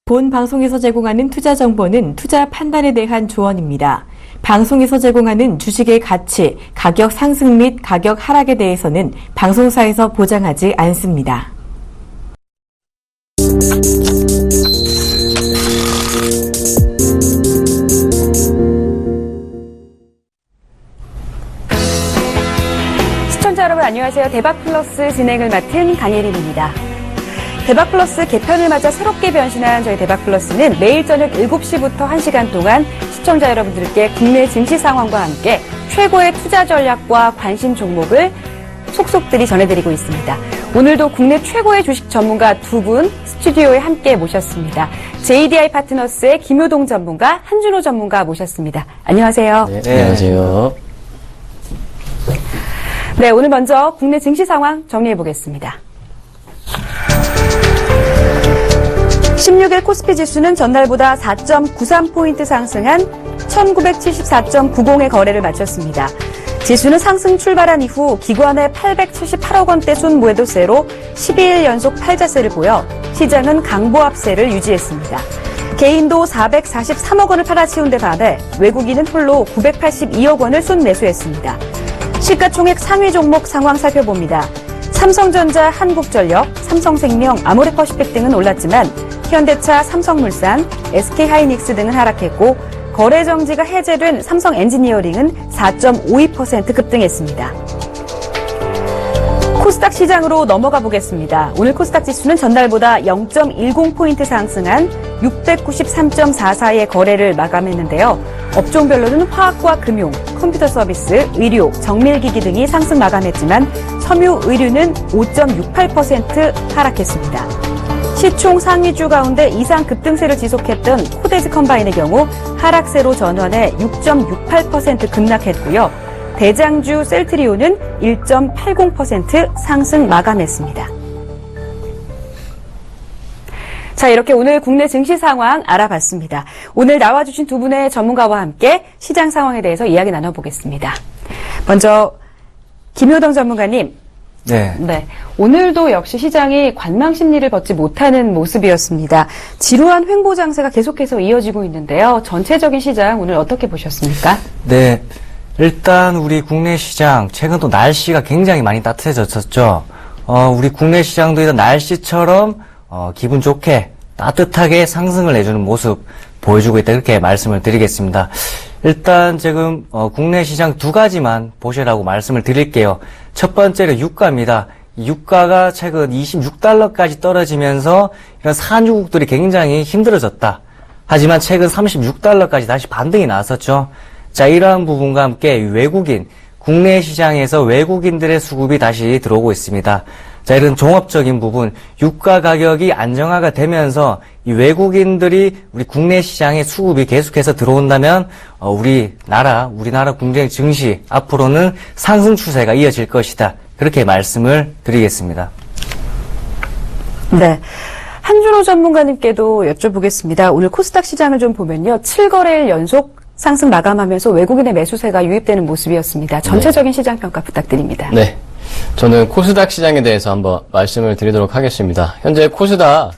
본 방송에서 제공하는 투자 정보는 투자 판단에 대한 조언입니다. 방송에서 제공하는 주식의 가치, 가격 상승 및 가격 하락에 대해서는 방송사에서 보장하지 않습니다. 시청자 여러분 안녕하세요. 대박플러스 진행을 맡은 강예림입니다. 대박플러스 개편을 맞아 새롭게 변신한 저희 대박플러스는 매일 저녁 7시부터 1시간 동안 시청자 여러분들께 국내 증시 상황과 함께 최고의 투자 전략과 관심 종목을 속속들이 전해드리고 있습니다. 오늘도 국내 최고의 주식 전문가 두 분 스튜디오에 함께 모셨습니다. JDI 파트너스의 김효동 전문가, 한준호 전문가 모셨습니다. 안녕하세요. 네, 안녕하세요. 네, 오늘 먼저 국내 증시 상황 정리해 보겠습니다. 16일 코스피 지수는 전날보다 4.93포인트 상승한 1974.90의 거래를 마쳤습니다. 지수는 상승 출발한 이후 기관의 878억 원대 순매도세로 12일 연속 팔자세를 보여 시장은 강보합세를 유지했습니다. 개인도 443억 원을 팔아치운 데 반해 외국인은 홀로 982억 원을 순매수했습니다. 시가총액 상위 종목 상황 살펴봅니다. 삼성전자, 한국전력, 삼성생명, 아모레퍼시픽 등은 올랐지만 현대차, 삼성물산, SK하이닉스 등은 하락했고 거래 정지가 해제된 삼성엔지니어링은 4.52% 급등했습니다. 코스닥 시장으로 넘어가 보겠습니다. 오늘 코스닥 지수는 전날보다 0.10포인트 상승한 693.44의 거래를 마감했는데요. 업종별로는 화학과 금융, 컴퓨터 서비스, 의료, 정밀기기 등이 상승 마감했지만 섬유 의류는 5.68% 하락했습니다. 시총 상위주 가운데 이상 급등세를 지속했던 코데즈 컴바인의 경우 하락세로 전환해 6.68% 급락했고요. 대장주 셀트리온은 1.80% 상승 마감했습니다. 자, 이렇게 오늘 국내 증시 상황 알아봤습니다. 오늘 나와주신 두 분의 전문가와 함께 시장 상황에 대해서 이야기 나눠보겠습니다. 먼저 김효동 전문가님. 네. 오늘도 역시 시장이 관망 심리를 벗지 못하는 모습이었습니다. 지루한 횡보 장세가 계속해서 이어지고 있는데요. 전체적인 시장 오늘 어떻게 보셨습니까? 네. 일단 우리 국내 시장 최근 또 날씨가 굉장히 많이 따뜻해졌었죠. 우리 국내 시장도 이런 날씨처럼 기분 좋게 따뜻하게 상승을 해주는 모습 보여주고 있다, 이렇게 말씀을 드리겠습니다. 일단 지금 국내 시장 두 가지만 보시라고 말씀을 드릴게요. 첫 번째는 유가입니다. 유가가 최근 26달러까지 떨어지면서 이런 산유국들이 굉장히 힘들어졌다. 하지만 최근 36달러까지 다시 반등이 나왔었죠. 자, 이러한 부분과 함께 외국인, 국내 시장에서 외국인들의 수급이 다시 들어오고 있습니다. 자, 이런 종합적인 부분, 유가 가격이 안정화가 되면서 이 외국인들이 우리 국내 시장에 수급이 계속해서 들어온다면 우리나라 국내 증시 앞으로는 상승 추세가 이어질 것이다. 그렇게 말씀을 드리겠습니다. 네. 한준호 전문가님께도 여쭤보겠습니다. 오늘 코스닥 시장을 좀 보면요. 7거래일 연속 상승 마감하면서 외국인의 매수세가 유입되는 모습이었습니다. 전체적인 시장 평가 부탁드립니다. 네. 저는 코스닥 시장에 대해서 한번 말씀을 드리도록 하겠습니다. 현재 코스닥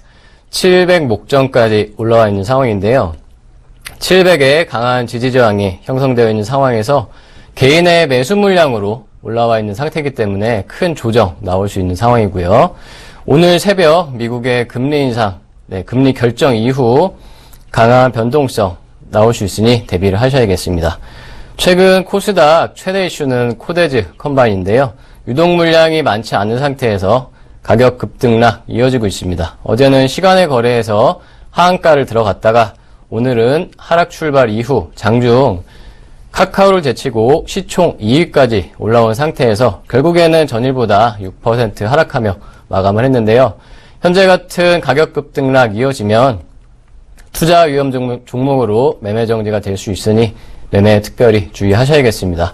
700 목전까지 올라와 있는 상황인데요. 700의 강한 지지 저항이 형성되어 있는 상황에서 개인의 매수 물량으로 올라와 있는 상태이기 때문에 큰 조정 나올 수 있는 상황이고요. 오늘 새벽 미국의 금리 인상, 금리 결정 이후 강한 변동성 나올 수 있으니 대비를 하셔야겠습니다. 최근 코스닥 최대 이슈는 코데즈 컴바인인데요. 유동 물량이 많지 않은 상태에서 가격 급등락 이어지고 있습니다. 어제는 시간의 거래에서 하한가를 들어갔다가 오늘은 하락 출발 이후 장중 카카오를 제치고 시총 2위까지 올라온 상태에서 결국에는 전일보다 6% 하락하며 마감을 했는데요. 현재 같은 가격 급등락 이어지면 투자 위험 종목으로 매매 정지가 될 수 있으니 매매에 특별히 주의하셔야겠습니다.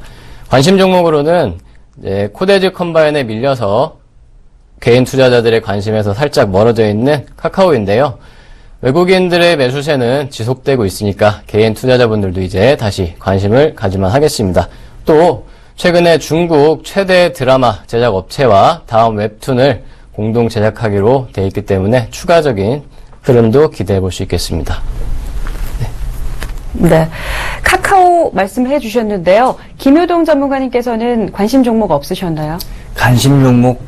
관심 종목으로는 코데즈 컴바인에 밀려서 개인 투자자들의 관심에서 살짝 멀어져 있는 카카오인데요. 외국인들의 매수세는 지속되고 있으니까 개인 투자자분들도 이제 다시 관심을 가지만 하겠습니다. 또 최근에 중국 최대 드라마 제작 업체와 다음 웹툰을 공동 제작하기로 돼 있기 때문에 추가적인 흐름도 기대해 볼 수 있겠습니다. 네. 카카오 말씀해 주셨는데요. 김효동 전문가님께서는 관심 종목 없으셨나요? 관심 종목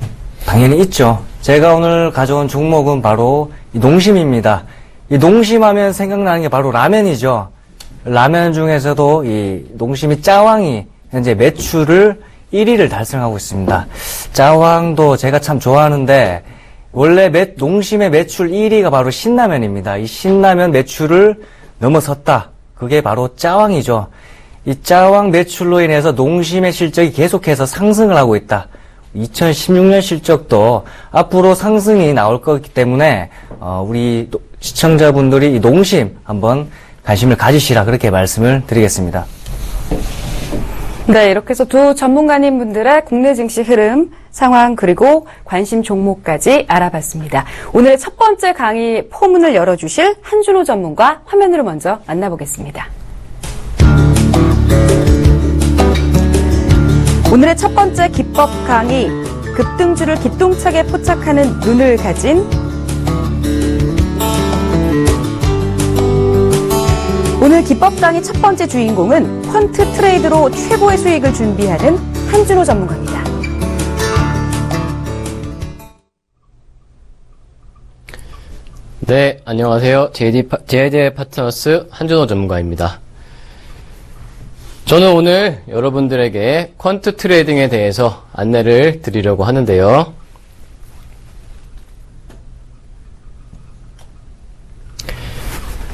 당연히 있죠. 제가 오늘 가져온 종목은 바로 이 농심입니다. 이 농심하면 생각나는 게 바로 라면이죠. 라면 중에서도 이 농심이 짜왕이 현재 매출을 1위를 달성하고 있습니다. 짜왕도 제가 참 좋아하는데 원래 농심의 매출 1위가 바로 신라면입니다. 이 신라면 매출을 넘어섰다. 그게 바로 짜왕이죠. 이 짜왕 매출로 인해서 농심의 실적이 계속해서 상승을 하고 있다. 2016년 실적도 앞으로 상승이 나올 거기 때문에 우리 시청자분들이 이 농심 한번 관심을 가지시라 그렇게 말씀을 드리겠습니다. 네, 이렇게 해서 두 전문가님 분들의 국내 증시 흐름, 상황, 그리고 관심 종목까지 알아봤습니다. 오늘의 첫 번째 강의 포문을 열어주실 한준호 전문가 화면으로 먼저 만나보겠습니다. 오늘의 첫 번째 기법 강의, 급등주를 기똥차게 포착하는 눈을 가진 오늘 기법 강의 첫 번째 주인공은 퀀트 트레이드로 최고의 수익을 준비하는 한준호 전문가입니다. 네, 안녕하세요. JD 파트너스 한준호 전문가입니다. 저는 오늘 여러분들에게 퀀트 트레이딩에 대해서 안내를 드리려고 하는데요.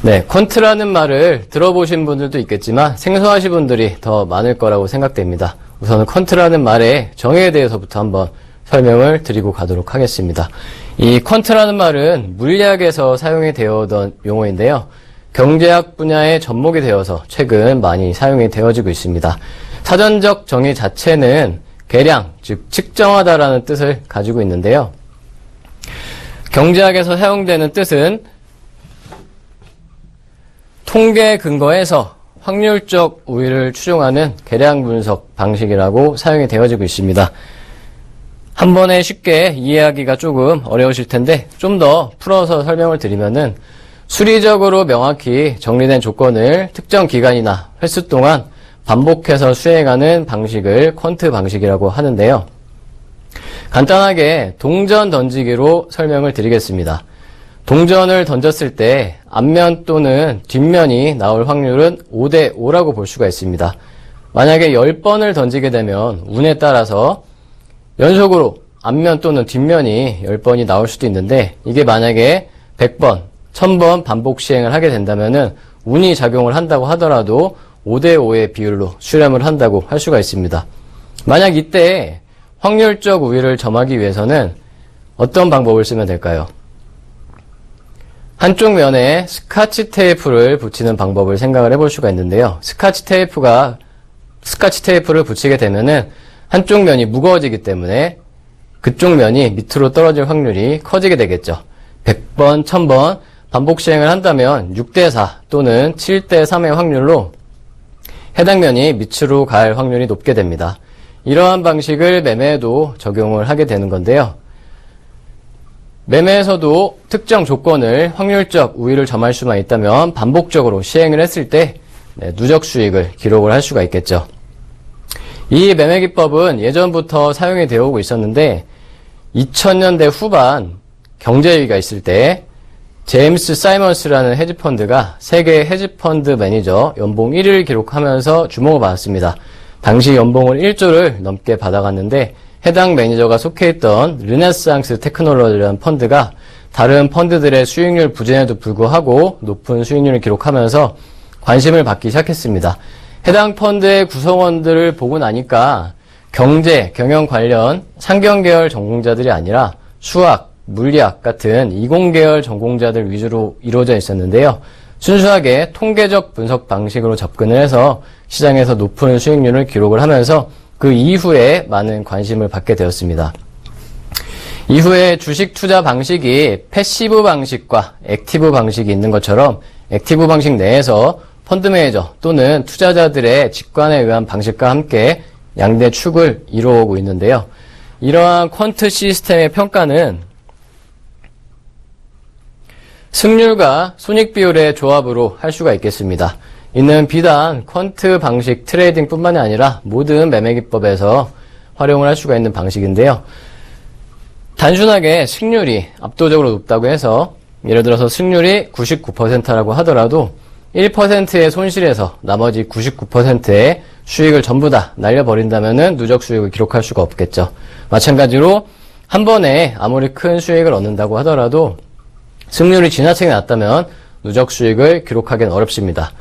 네, 퀀트라는 말을 들어보신 분들도 있겠지만 생소하신 분들이 더 많을 거라고 생각됩니다. 우선은 퀀트라는 말의 정의에 대해서부터 한번 설명을 드리고 가도록 하겠습니다. 이 퀀트라는 말은 물리학에서 사용이 되어오던 용어인데요. 경제학 분야의 접목이 되어서 최근 많이 사용이 되어지고 있습니다. 사전적 정의 자체는 계량, 즉 측정하다라는 뜻을 가지고 있는데요. 경제학에서 사용되는 뜻은 통계 근거에서 확률적 우위를 추정하는 계량 분석 방식이라고 사용이 되어지고 있습니다. 한 번에 쉽게 이해하기가 조금 어려우실 텐데 좀 더 풀어서 설명을 드리면은 수리적으로 명확히 정리된 조건을 특정 기간이나 횟수 동안 반복해서 수행하는 방식을 퀀트 방식이라고 하는데요. 간단하게 동전 던지기로 설명을 드리겠습니다. 동전을 던졌을 때 앞면 또는 뒷면이 나올 확률은 5대 5라고 볼 수가 있습니다. 만약에 10번을 던지게 되면 운에 따라서 연속으로 앞면 또는 뒷면이 10번이 나올 수도 있는데 이게 만약에 100번, 1000번 반복 시행을 하게 된다면은 운이 작용을 한다고 하더라도 5대 5의 비율로 수렴을 한다고 할 수가 있습니다. 만약 이때 확률적 우위를 점하기 위해서는 어떤 방법을 쓰면 될까요? 한쪽 면에 스카치 테이프를 붙이는 방법을 생각을 해볼 수가 있는데요. 스카치 테이프를 붙이게 되면은 한쪽 면이 무거워지기 때문에 그쪽 면이 밑으로 떨어질 확률이 커지게 되겠죠. 100번, 1000번 반복 시행을 한다면 6대4 또는 7대3의 확률로 해당 면이 밑으로 갈 확률이 높게 됩니다. 이러한 방식을 매매에도 적용을 하게 되는 건데요. 매매에서도 특정 조건을 확률적 우위를 점할 수만 있다면 반복적으로 시행을 했을 때 누적 수익을 기록을 할 수가 있겠죠. 이 매매 기법은 예전부터 사용이 되어 오고 있었는데 2000년대 후반 경제위기가 있을 때 제임스 사이먼스라는 헤지펀드가 세계 헤지펀드 매니저 연봉 1위를 기록하면서 주목을 받았습니다. 당시 연봉을 1조를 넘게 받아갔는데 해당 매니저가 속해 있던 르네상스 테크놀로지라는 펀드가 다른 펀드들의 수익률 부진에도 불구하고 높은 수익률을 기록하면서 관심을 받기 시작했습니다. 해당 펀드의 구성원들을 보고 나니까 경제, 경영 관련 상경계열 전공자들이 아니라 수학, 물리학 같은 이공계열 전공자들 위주로 이루어져 있었는데요. 순수하게 통계적 분석 방식으로 접근을 해서 시장에서 높은 수익률을 기록을 하면서 그 이후에 많은 관심을 받게 되었습니다. 이후에 주식 투자 방식이 패시브 방식과 액티브 방식이 있는 것처럼 액티브 방식 내에서 펀드 매니저 또는 투자자들의 직관에 의한 방식과 함께 양대 축을 이루어오고 있는데요. 이러한 퀀트 시스템의 평가는 승률과 손익 비율의 조합으로 할 수가 있겠습니다. 이는 비단 퀀트 방식 트레이딩뿐만이 아니라 모든 매매기법에서 활용을 할 수가 있는 방식인데요. 단순하게 승률이 압도적으로 높다고 해서 예를 들어서 승률이 99%라고 하더라도 1%의 손실에서 나머지 99%의 수익을 전부 다 날려버린다면 누적 수익을 기록할 수가 없겠죠. 마찬가지로 한 번에 아무리 큰 수익을 얻는다고 하더라도 승률이 지나치게 낮다면 누적 수익을 기록하기는 어렵습니다.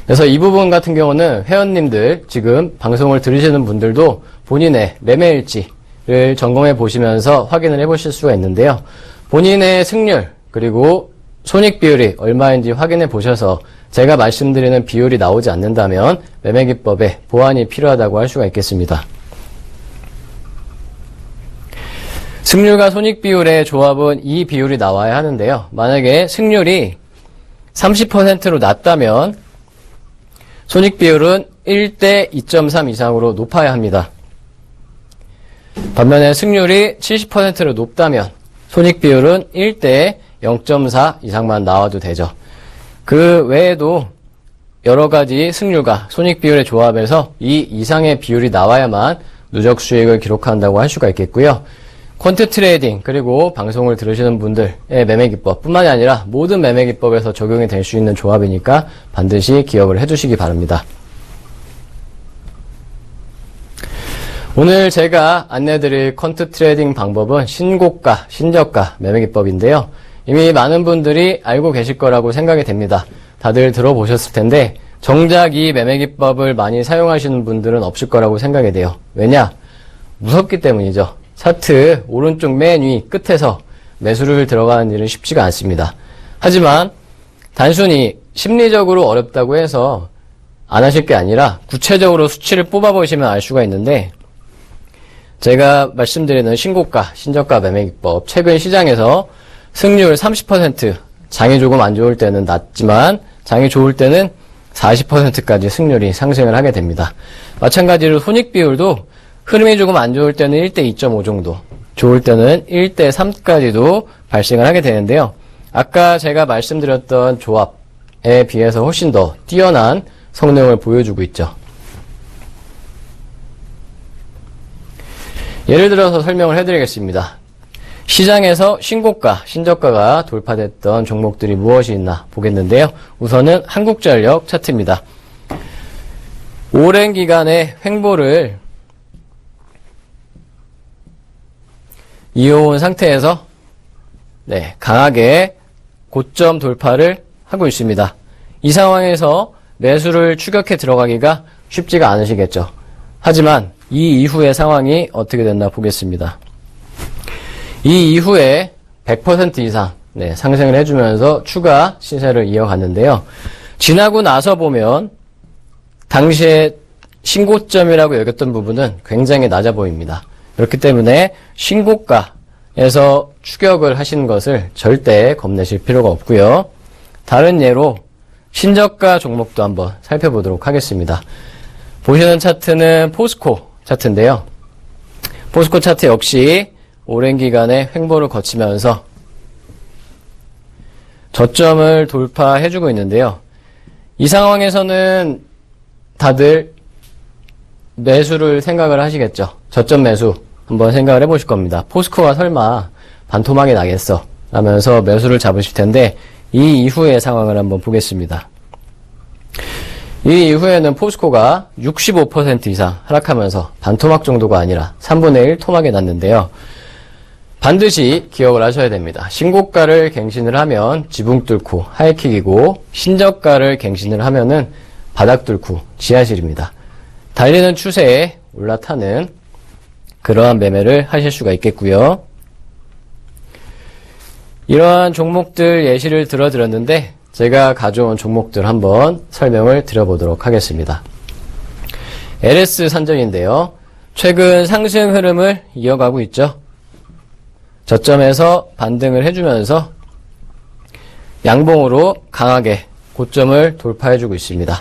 그래서 이 부분 같은 경우는 회원님들, 지금 방송을 들으시는 분들도 본인의 매매일지를 점검해 보시면서 확인을 해 보실 수가 있는데요. 본인의 승률 그리고 손익 비율이 얼마인지 확인해 보셔서 제가 말씀드리는 비율이 나오지 않는다면 매매기법에 보완이 필요하다고 할 수가 있겠습니다. 승률과 손익 비율의 조합은 이 비율이 나와야 하는데요. 만약에 승률이 30%로 낮다면 손익 비율은 1대 2.3 이상으로 높아야 합니다. 반면에 승률이 70%로 높다면 손익 비율은 1대 0.4 이상만 나와도 되죠. 그 외에도 여러 가지 승률과 손익 비율의 조합에서 이 이상의 비율이 나와야만 누적 수익을 기록한다고 할 수가 있겠고요. 퀀트 트레이딩 그리고 방송을 들으시는 분들의 매매기법 뿐만이 아니라 모든 매매기법에서 적용이 될 수 있는 조합이니까 반드시 기억을 해두시기 바랍니다. 오늘 제가 안내드릴 퀀트 트레이딩 방법은 신고가, 신저가 매매기법인데요. 이미 많은 분들이 알고 계실 거라고 생각이 됩니다. 다들 들어보셨을 텐데 정작 이 매매기법을 많이 사용하시는 분들은 없을 거라고 생각이 돼요. 왜냐? 무섭기 때문이죠. 차트 오른쪽 맨 위 끝에서 매수를 들어가는 일은 쉽지가 않습니다. 하지만 단순히 심리적으로 어렵다고 해서 안 하실 게 아니라 구체적으로 수치를 뽑아보시면 알 수가 있는데 제가 말씀드리는 신고가, 신저가 매매기법 최근 시장에서 승률 30%, 장이 조금 안 좋을 때는 낮지만 장이 좋을 때는 40%까지 승률이 상승을 하게 됩니다. 마찬가지로 손익 비율도 흐름이 조금 안 좋을 때는 1대 2.5 정도, 좋을 때는 1대 3까지도 발생을 하게 되는데요. 아까 제가 말씀드렸던 조합에 비해서 훨씬 더 뛰어난 성능을 보여주고 있죠. 예를 들어서 설명을 해드리겠습니다. 시장에서 신고가, 신저가가 돌파됐던 종목들이 무엇이 있나 보겠는데요. 우선은 한국전력 차트입니다. 오랜 기간의 횡보를 이어온 상태에서 강하게 고점 돌파를 하고 있습니다. 이 상황에서 매수를 추격해 들어가기가 쉽지가 않으시겠죠. 하지만 이 이후의 상황이 어떻게 됐나 보겠습니다. 이 이후에 100% 이상 상승을 해주면서 추가 시세를 이어갔는데요. 지나고 나서 보면 당시에 신고점이라고 여겼던 부분은 굉장히 낮아 보입니다. 그렇기 때문에 신고가에서 추격을 하시는 것을 절대 겁내실 필요가 없고요. 다른 예로 신저가 종목도 한번 살펴보도록 하겠습니다. 보시는 차트는 포스코 차트인데요. 포스코 차트 역시 오랜 기간의 횡보를 거치면서 저점을 돌파해주고 있는데요. 이 상황에서는 다들 매수를 생각을 하시겠죠. 저점 매수 한번 생각을 해보실 겁니다. 포스코가 설마 반토막이 나겠어 라면서 매수를 잡으실 텐데 이 이후의 상황을 한번 보겠습니다. 이 이후에는 포스코가 65% 이상 하락하면서 반토막 정도가 아니라 3분의 1 토막이 났는데요. 반드시 기억을 하셔야 됩니다. 신고가를 갱신을 하면 지붕 뚫고 하이킥이고 신저가를 갱신을 하면은 바닥 뚫고 지하실입니다. 달리는 추세에 올라타는 그러한 매매를 하실 수가 있겠고요. 이러한 종목들 예시를 들어드렸는데 제가 가져온 종목들 한번 설명을 드려보도록 하겠습니다. LS 산전인데요. 최근 상승 흐름을 이어가고 있죠. 저점에서 반등을 해주면서 양봉으로 강하게 고점을 돌파해주고 있습니다.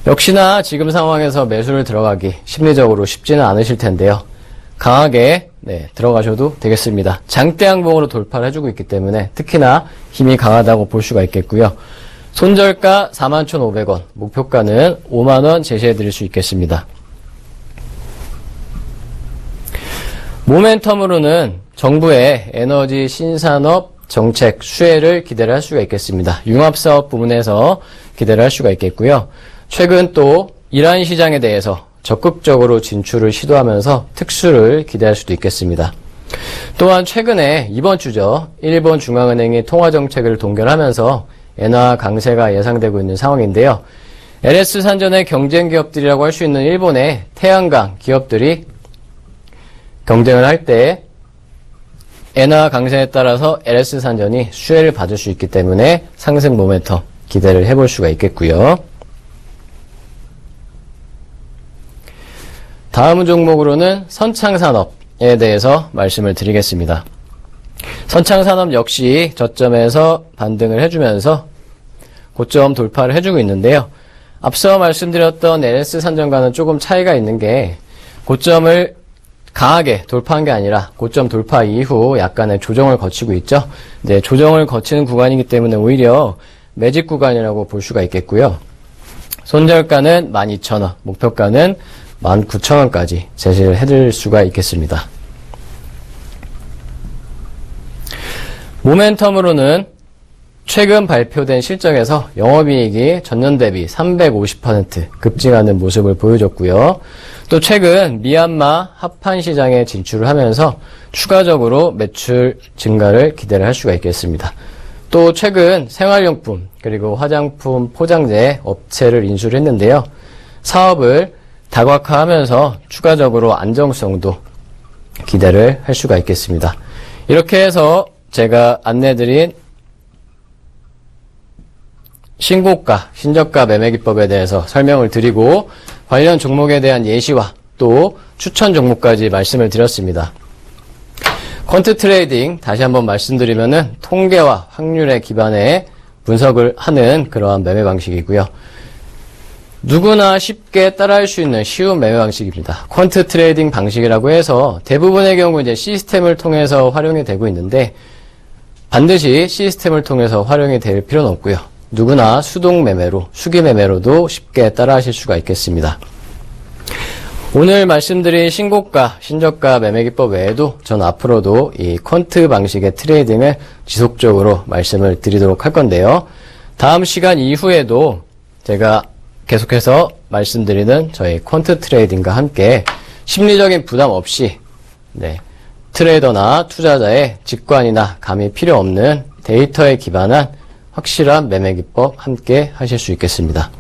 역시나 지금 상황에서 매수를 들어가기 심리적으로 쉽지는 않으실 텐데요. 강하게 들어가셔도 되겠습니다. 장대양봉으로 돌파를 해주고 있기 때문에 특히나 힘이 강하다고 볼 수가 있겠고요. 손절가 41,500원, 목표가는 5만원 제시해드릴 수 있겠습니다. 모멘텀으로는 정부의 에너지 신산업 정책 수혜를 기대를 할 수가 있겠습니다. 융합사업 부문에서 기대를 할 수가 있겠고요. 최근 또 이란 시장에 대해서 적극적으로 진출을 시도하면서 특수를 기대할 수도 있겠습니다. 또한 최근에 이번 주죠. 일본 중앙은행이 통화정책을 동결하면서 엔화 강세가 예상되고 있는 상황인데요. LS 산전의 경쟁 기업들이라고 할 수 있는 일본의 태양광 기업들이 경쟁을 할 때 엔화 강세에 따라서 LS 산전이 수혜를 받을 수 있기 때문에 상승 모멘텀 기대를 해볼 수가 있겠고요. 다음 종목으로는 선창산업에 대해서 말씀을 드리겠습니다. 선창산업 역시 저점에서 반등을 해주면서 고점 돌파를 해주고 있는데요. 앞서 말씀드렸던 LS 산전과는 조금 차이가 있는 게 고점을 강하게 돌파한 게 아니라 고점 돌파 이후 약간의 조정을 거치고 있죠. 네, 조정을 거치는 구간이기 때문에 오히려 매집 구간이라고 볼 수가 있겠고요. 손절가는 12,000원, 목표가는 19,000원까지 제시를 해드릴 수가 있겠습니다. 모멘텀으로는 최근 발표된 실적에서 영업이익이 전년 대비 350% 급증하는 모습을 보여줬고요. 또 최근 미얀마 합판 시장에 진출을 하면서 추가적으로 매출 증가를 기대를 할 수가 있겠습니다. 또 최근 생활용품 그리고 화장품 포장재 업체를 인수를 했는데요. 사업을 다각화하면서 추가적으로 안정성도 기대를 할 수가 있겠습니다. 이렇게 해서 제가 안내드린 신고가, 신저가 매매기법에 대해서 설명을 드리고 관련 종목에 대한 예시와 또 추천 종목까지 말씀을 드렸습니다. 퀀트 트레이딩 다시 한번 말씀드리면은 통계와 확률에 기반해 분석을 하는 그러한 매매 방식이고요. 누구나 쉽게 따라할 수 있는 쉬운 매매 방식입니다. 퀀트 트레이딩 방식이라고 해서 대부분의 경우 이제 시스템을 통해서 활용이 되고 있는데 반드시 시스템을 통해서 활용이 될 필요는 없고요. 누구나 수동 매매로, 수기 매매로도 쉽게 따라하실 수가 있겠습니다. 오늘 말씀드린 신고가, 신저가 매매기법 외에도 전 앞으로도 이 퀀트 방식의 트레이딩을 지속적으로 말씀을 드리도록 할 건데요. 다음 시간 이후에도 제가 계속해서 말씀드리는 저희 퀀트 트레이딩과 함께 심리적인 부담 없이 트레이더나 투자자의 직관이나 감이 필요 없는 데이터에 기반한 확실한 매매 기법 함께 하실 수 있겠습니다.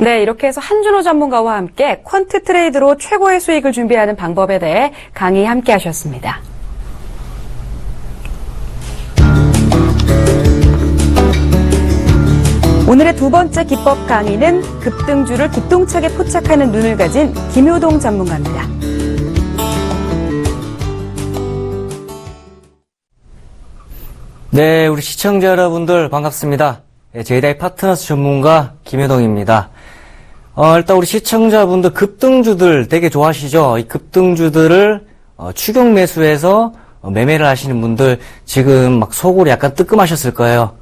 네, 이렇게 해서 한준호 전문가와 함께 퀀트 트레이드로 최고의 수익을 준비하는 방법에 대해 강의 함께 하셨습니다. 오늘의 두 번째 기법 강의는 급등주를 기똥차게 포착하는 눈을 가진 김효동 전문가입니다. 네, 우리 시청자 여러분들 반갑습니다. 제이다이 파트너스 전문가 김효동입니다. 일단 우리 시청자분들 급등주들 되게 좋아하시죠? 이 급등주들을 추격 매수해서 매매를 하시는 분들 지금 막 속으로 약간 뜨끔하셨을 거예요.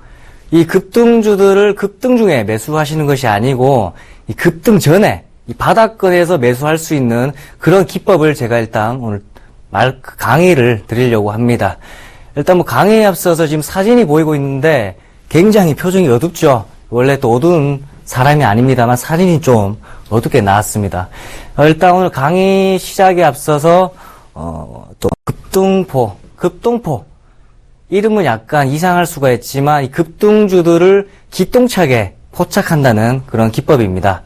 이 급등주들을 급등 중에 매수하시는 것이 아니고 이 급등 전에 이 바닥권에서 매수할 수 있는 그런 기법을 제가 일단 오늘 강의를 드리려고 합니다. 일단 뭐 강의에 앞서서 지금 사진이 보이고 있는데 굉장히 표정이 어둡죠. 원래 또 어두운 사람이 아닙니다만 사진이 좀 어둡게 나왔습니다. 일단 오늘 강의 시작에 앞서서 또 급등포 이름은 약간 이상할 수가 있지만 이 급등주들을 기똥차게 포착한다는 그런 기법입니다.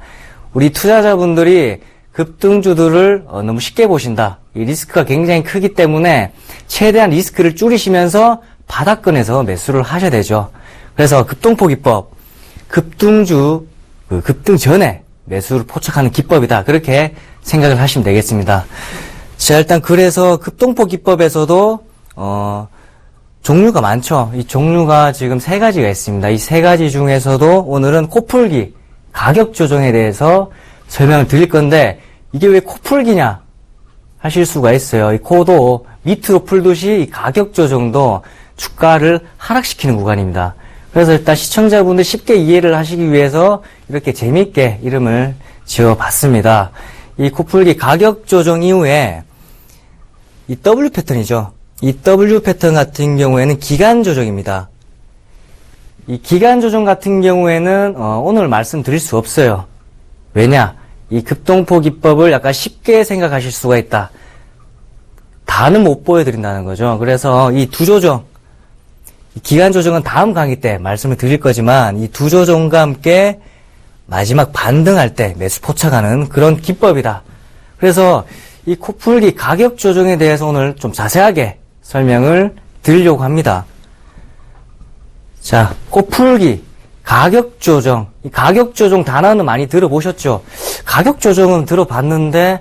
우리 투자자분들이 급등주들을 너무 쉽게 보신다. 이 리스크가 굉장히 크기 때문에 최대한 리스크를 줄이시면서 바닥권에서 매수를 하셔야 되죠. 그래서 급등포 기법, 급등주 급등 전에 매수를 포착하는 기법이다. 그렇게 생각을 하시면 되겠습니다. 자, 일단 그래서 급등포 기법에서도 종류가 많죠. 이 종류가 지금 3가지가 있습니다. 이 3가지 중에서도 오늘은 코풀기, 가격 조정에 대해서 설명을 드릴 건데 이게 왜 코풀기냐 하실 수가 있어요. 이 코도 밑으로 풀듯이 이 가격 조정도 주가를 하락시키는 구간입니다. 그래서 일단 시청자분들 쉽게 이해를 하시기 위해서 이렇게 재미있게 이름을 지어봤습니다. 이 코풀기 가격 조정 이후에 이 W 패턴이죠. 이 W 패턴 같은 경우에는 기간 조정입니다. 이 기간 조정 같은 경우에는 오늘 말씀드릴 수 없어요. 왜냐? 이 급등포 기법을 약간 쉽게 생각하실 수가 있다. 다는 못 보여드린다는 거죠. 그래서 이 두 조정, 이 기간 조정은 다음 강의 때 말씀을 드릴 거지만 이 두 조정과 함께 마지막 반등할 때 매수 포착하는 그런 기법이다. 그래서 이 코풀기 가격 조정에 대해서 오늘 좀 자세하게 설명을 드리려고 합니다. 자, 코풀기, 가격 조정. 이 가격 조정 단어는 많이 들어보셨죠? 가격 조정은 들어봤는데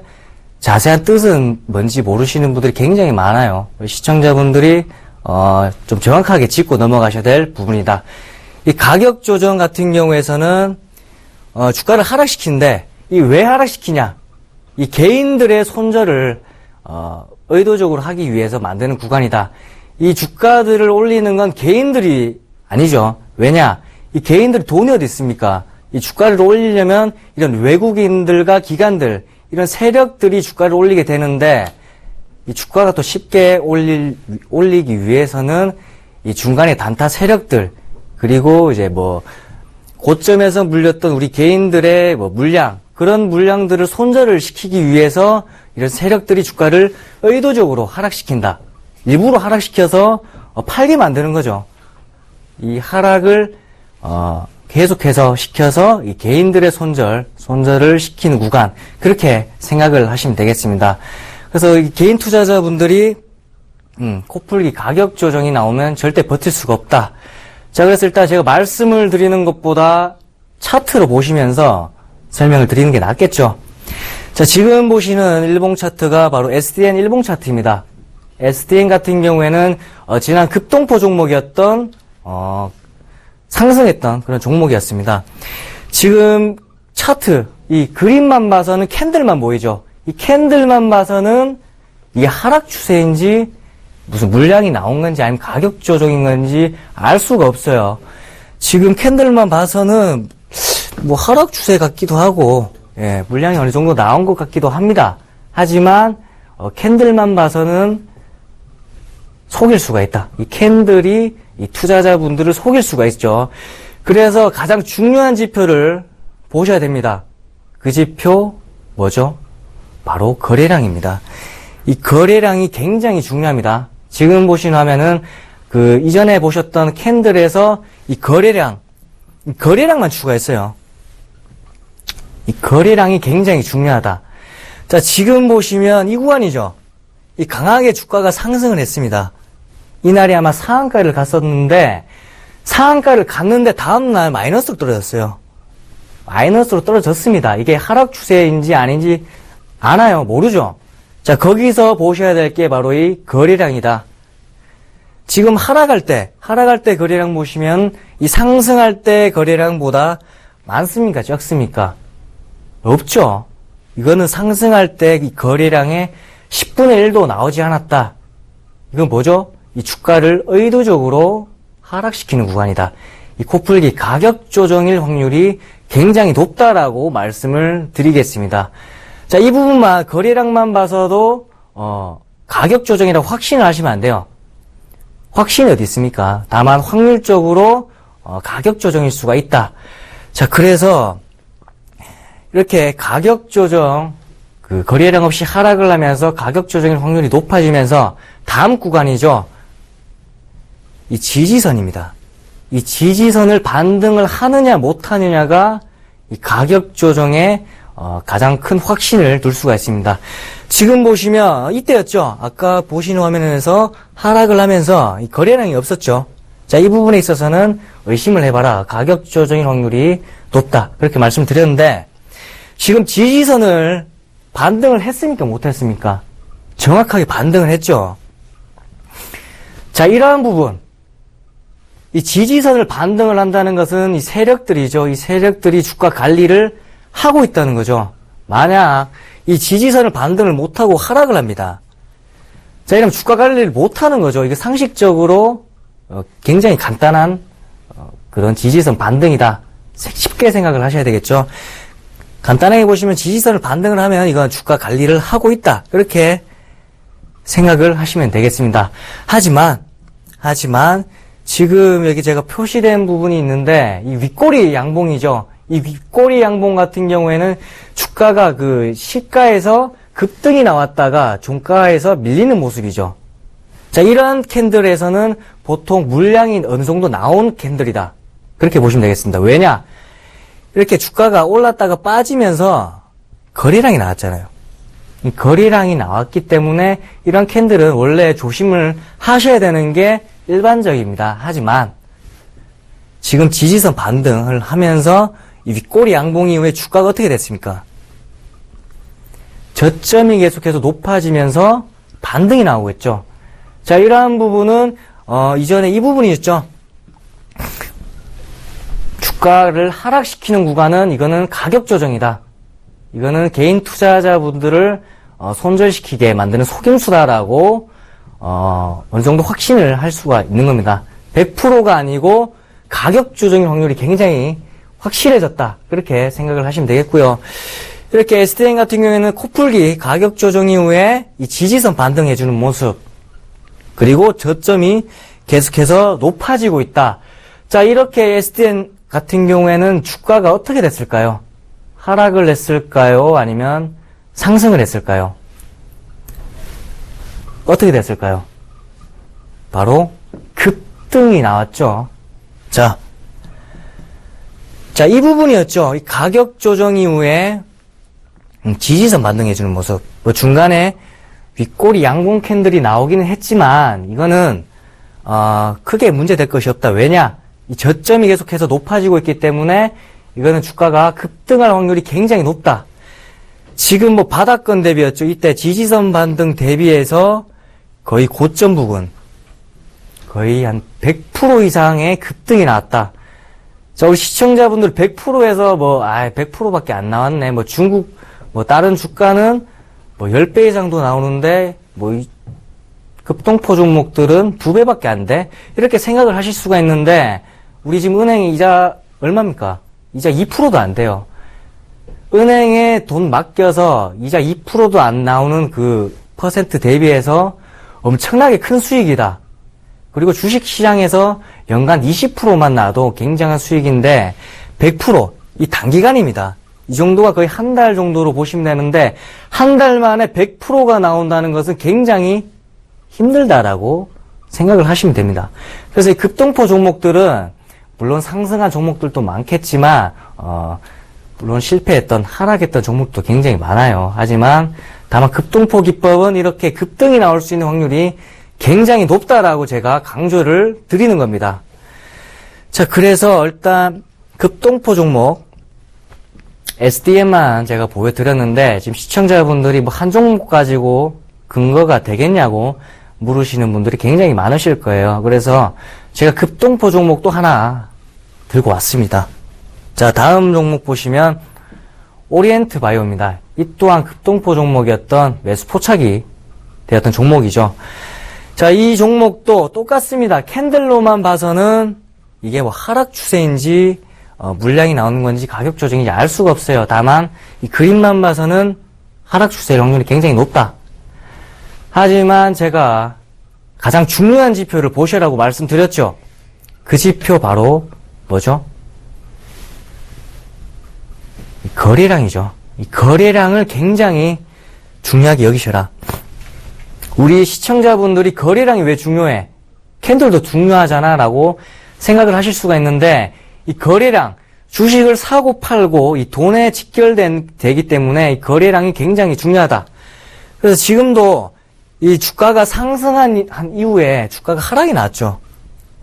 자세한 뜻은 뭔지 모르시는 분들이 굉장히 많아요. 시청자분들이 좀 정확하게 짚고 넘어가셔야 될 부분이다. 이 가격 조정 같은 경우에서는 주가를 하락시키는데 이 왜 하락시키냐? 이 개인들의 손절을 의도적으로 하기 위해서 만드는 구간이다. 이 주가들을 올리는 건 개인들이 아니죠. 왜냐? 이 개인들이 돈이 어디 있습니까? 이 주가를 올리려면 이런 외국인들과 기관들, 이런 세력들이 주가를 올리게 되는데 이 주가가 또 쉽게 올리기 위해서는 이 중간에 단타 세력들, 그리고 이제 뭐 고점에서 물렸던 우리 개인들의 뭐 물량, 그런 물량들을 손절을 시키기 위해서 이런 세력들이 주가를 의도적으로 하락시킨다. 일부러 하락시켜서 팔게 만드는 거죠. 이 하락을 계속해서 시켜서 이 개인들의 손절을 시키는 구간, 그렇게 생각을 하시면 되겠습니다. 그래서 이 개인 투자자분들이 코풀기 가격 조정이 나오면 절대 버틸 수가 없다. 자, 그래서 일단 제가 말씀을 드리는 것보다 차트로 보시면서 설명을 드리는 게 낫겠죠. 자, 지금 보시는 일봉 차트가 바로 SDN 일봉 차트입니다. SDN 같은 경우에는 지난 급등포 종목이었던 상승했던 그런 종목이었습니다. 지금 차트, 이 그림만 봐서는 캔들만 보이죠. 이 캔들만 봐서는 이게 하락 추세인지 무슨 물량이 나온 건지 아니면 가격 조정인 건지 알 수가 없어요. 지금 캔들만 봐서는 뭐 하락 추세 같기도 하고, 예, 물량이 어느 정도 나온 것 같기도 합니다. 하지만 캔들만 봐서는 속일 수가 있다. 이 캔들이 이 투자자분들을 속일 수가 있죠. 그래서 가장 중요한 지표를 보셔야 됩니다. 그 지표 뭐죠? 바로 거래량입니다. 이 거래량이 굉장히 중요합니다. 지금 보신 화면은 그 이전에 보셨던 캔들에서 이 거래량만 추가했어요. 이 거래량이 굉장히 중요하다. 자, 지금 보시면 이 구간이죠. 이 강하게 주가가 상승을 했습니다. 이날이 아마 상한가를 갔었는데, 상한가를 갔는데 다음날 마이너스로 떨어졌어요. 마이너스로 떨어졌습니다. 이게 하락 추세인지 아닌지 아나요? 모르죠? 자, 거기서 보셔야 될 게 바로 이 거래량이다. 지금 하락할 때 거래량 보시면 이 상승할 때 거래량보다 많습니까? 적습니까? 없죠? 이거는 상승할 때 이 거래량의 10분의 1도 나오지 않았다. 이건 뭐죠? 이 주가를 의도적으로 하락시키는 구간이다. 이 코풀기 가격 조정일 확률이 굉장히 높다라고 말씀을 드리겠습니다. 자, 이 부분만 거래량만 봐서도 가격 조정이라고 확신을 하시면 안 돼요. 확신이 어디 있습니까? 다만 확률적으로 가격 조정일 수가 있다. 자, 그래서 이렇게 가격 조정, 그 거래량 없이 하락을 하면서 가격 조정일 확률이 높아지면서 다음 구간이죠. 이 지지선입니다. 이 지지선을 반등을 하느냐 못하느냐가 이 가격 조정에 가장 큰 확신을 둘 수가 있습니다. 지금 보시면 이때였죠. 아까 보시는 화면에서 하락을 하면서 이 거래량이 없었죠. 자, 이 부분에 있어서는 의심을 해봐라. 가격 조정일 확률이 높다. 그렇게 말씀드렸는데 지금 지지선을 반등을 했습니까? 못했습니까? 정확하게 반등을 했죠. 자, 이러한 부분. 이 지지선을 반등을 한다는 것은 이 세력들이죠. 이 세력들이 주가 관리를 하고 있다는 거죠. 만약 이 지지선을 반등을 못하고 하락을 합니다. 자, 이러면 주가 관리를 못하는 거죠. 이게 상식적으로 굉장히 간단한 그런 지지선 반등이다. 쉽게 생각을 하셔야 되겠죠. 간단하게 보시면 지지선을 반등을 하면 이건 주가 관리를 하고 있다. 그렇게 생각을 하시면 되겠습니다. 하지만 지금 여기 제가 표시된 부분이 있는데 이 윗꼬리 양봉이죠. 이 윗꼬리 양봉 같은 경우에는 주가가 그 시가에서 급등이 나왔다가 종가에서 밀리는 모습이죠. 자, 이러한 캔들에서는 보통 물량이 어느 정도 나온 캔들이다. 그렇게 보시면 되겠습니다. 왜냐? 이렇게 주가가 올랐다가 빠지면서 거래량이 나왔잖아요. 이 거래량이 나왔기 때문에 이런 캔들은 원래 조심을 하셔야 되는 게 일반적입니다. 하지만 지금 지지선 반등을 하면서 이 윗꼬리 양봉 이후에 주가가 어떻게 됐습니까? 저점이 계속해서 높아지면서 반등이 나오고 있죠. 자, 이러한 부분은 이전에 이 부분이었죠. 주가를 하락시키는 구간은 이거는 가격 조정이다. 이거는 개인 투자자분들을 손절시키게 만드는 속임수다라고 어느 정도 확신을 할 수가 있는 겁니다. 100%가 아니고 가격 조정의 확률이 굉장히 확실해졌다. 그렇게 생각을 하시면 되겠고요. 이렇게 STN 같은 경우에는 코풀기 가격 조정 이후에 이 지지선 반등해주는 모습, 그리고 저점이 계속해서 높아지고 있다. 자, 이렇게 STN 같은 경우에는 주가가 어떻게 됐을까요? 하락을 했을까요? 아니면 상승을 했을까요? 어떻게 됐을까요? 바로 급등이 나왔죠. 자, 이 부분이었죠. 이 가격 조정 이후에 지지선 반등해주는 모습. 뭐 중간에 윗꼬리 양봉 캔들이 나오기는 했지만 이거는 크게 문제될 것이 없다. 왜냐? 이 저점이 계속해서 높아지고 있기 때문에 이거는 주가가 급등할 확률이 굉장히 높다. 지금 뭐 바닥권 대비였죠. 이때 지지선 반등 대비해서 거의 고점 부근, 거의 한 100% 이상의 급등이 나왔다. 자, 우리 시청자분들 100%에서 100%밖에 안 나왔네. 뭐 중국, 다른 주가는 10배 이상도 나오는데, 이 급동포 종목들은 2배밖에 안 돼. 이렇게 생각을 하실 수가 있는데, 우리 지금 은행의 이자 얼마입니까? 이자 2%도 안 돼요. 은행에 돈 맡겨서 이자 2%도 안 나오는 그 퍼센트 대비해서 엄청나게 큰 수익이다. 그리고 주식시장에서 연간 20%만 나도 굉장한 수익인데 100% 이 단기간입니다. 이 정도가 거의 한 달 정도로 보시면 되는데 한 달 만에 100%가 나온다는 것은 굉장히 힘들다라고 생각을 하시면 됩니다. 그래서 이 급등포 종목들은 물론 상승한 종목들도 많겠지만 물론 실패했던, 하락했던 종목도 굉장히 많아요. 하지만 다만 급등포 기법은 이렇게 급등이 나올 수 있는 확률이 굉장히 높다라고 제가 강조를 드리는 겁니다. 자, 그래서 일단 급등포 종목 SDM만 제가 보여드렸는데, 지금 시청자분들이 뭐 한 종목 가지고 근거가 되겠냐고 물으시는 분들이 굉장히 많으실 거예요. 그래서 제가 급등포 종목도 하나 들고 왔습니다. 자, 다음 종목 보시면 오리엔트 바이오입니다. 이 또한 급등포 종목이었던 매수 포착이 되었던 종목이죠. 자, 이 종목도 똑같습니다. 캔들로만 봐서는 이게 뭐 하락 추세인지 물량이 나오는 건지 가격 조정인지 알 수가 없어요. 다만 이 그림만 봐서는 하락 추세일 확률이 굉장히 높다. 하지만 제가 가장 중요한 지표를 보시라고 말씀드렸죠. 그 지표 바로 뭐죠? 이 거래량이죠. 이 거래량을 굉장히 중요하게 여기셔라. 우리 시청자분들이 거래량이 왜 중요해? 캔들도 중요하잖아 라고 생각을 하실 수가 있는데, 이 거래량, 주식을 사고 팔고 이 돈에 직결되기 때문에 이 거래량이 굉장히 중요하다. 그래서 지금도 이 주가가 상승한 이후에 주가가 하락이 나왔죠.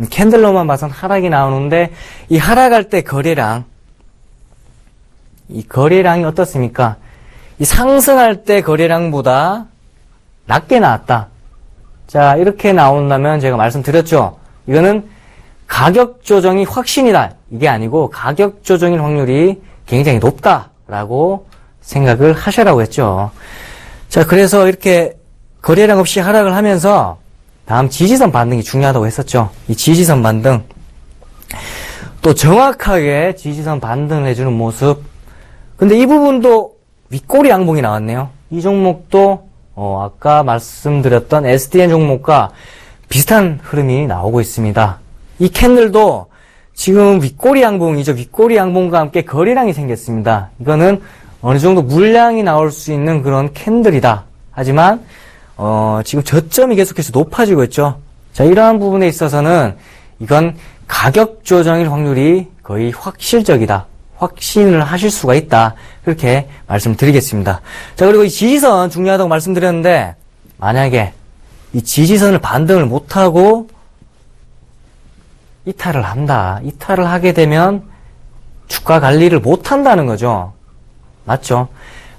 캔들로만 봐선 하락이 나오는데, 이 하락할 때 거래량, 이 거래량이 어떻습니까? 이 상승할 때 거래량보다 낮게 나왔다. 자, 이렇게 나온다면 제가 말씀드렸죠. 이거는 가격 조정이 확신이다. 이게 아니고 가격 조정일 확률이 굉장히 높다라고 생각을 하시라고 했죠. 자, 그래서 이렇게 거래량 없이 하락을 하면서 다음 지지선 반등이 중요하다고 했었죠. 이 지지선 반등. 또 정확하게 지지선 반등을 해주는 모습. 근데 이 부분도 윗꼬리 양봉이 나왔네요. 이 종목도 아까 말씀드렸던 SDN 종목과 비슷한 흐름이 나오고 있습니다. 이 캔들도 지금 윗꼬리 양봉이죠. 윗꼬리 양봉과 함께 거래량이 생겼습니다. 이거는 어느 정도 물량이 나올 수 있는 그런 캔들이다. 하지만 지금 저점이 계속해서 높아지고 있죠. 자, 이러한 부분에 있어서는 이건 가격 조정일 확률이 거의 확실적이다. 확신을 하실 수가 있다. 그렇게 말씀드리겠습니다. 자, 그리고 이 지지선 중요하다고 말씀드렸는데, 만약에 이 지지선을 반등을 못하고 이탈을 한다. 이탈을 하게 되면 주가 관리를 못한다는 거죠. 맞죠?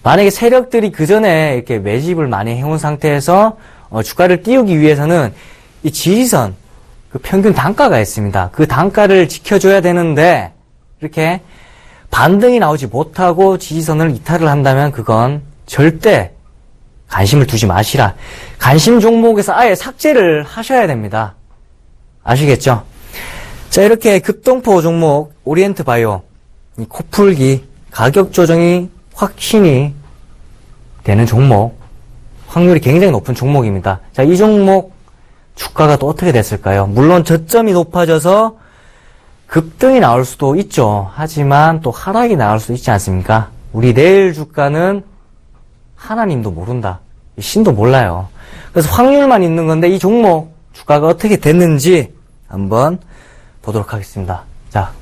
만약에 세력들이 그 전에 이렇게 매집을 많이 해온 상태에서 주가를 띄우기 위해서는 이 지지선, 그 평균 단가가 있습니다. 그 단가를 지켜줘야 되는데, 이렇게 반등이 나오지 못하고 지지선을 이탈을 한다면 그건 절대 관심을 두지 마시라. 관심 종목에서 아예 삭제를 하셔야 됩니다. 아시겠죠? 자, 이렇게 급등포 종목 오리엔트 바이오, 이 코풀기 가격 조정이 확신이 되는 종목, 확률이 굉장히 높은 종목입니다. 자, 이 종목 주가가 또 어떻게 됐을까요? 물론 저점이 높아져서 급등이 나올 수도 있죠. 하지만 또 하락이 나올 수도 있지 않습니까? 우리 내일 주가는 하나님도 모른다. 신도 몰라요. 그래서 확률만 있는 건데 이 종목 주가가 어떻게 됐는지 한번 보도록 하겠습니다. 자,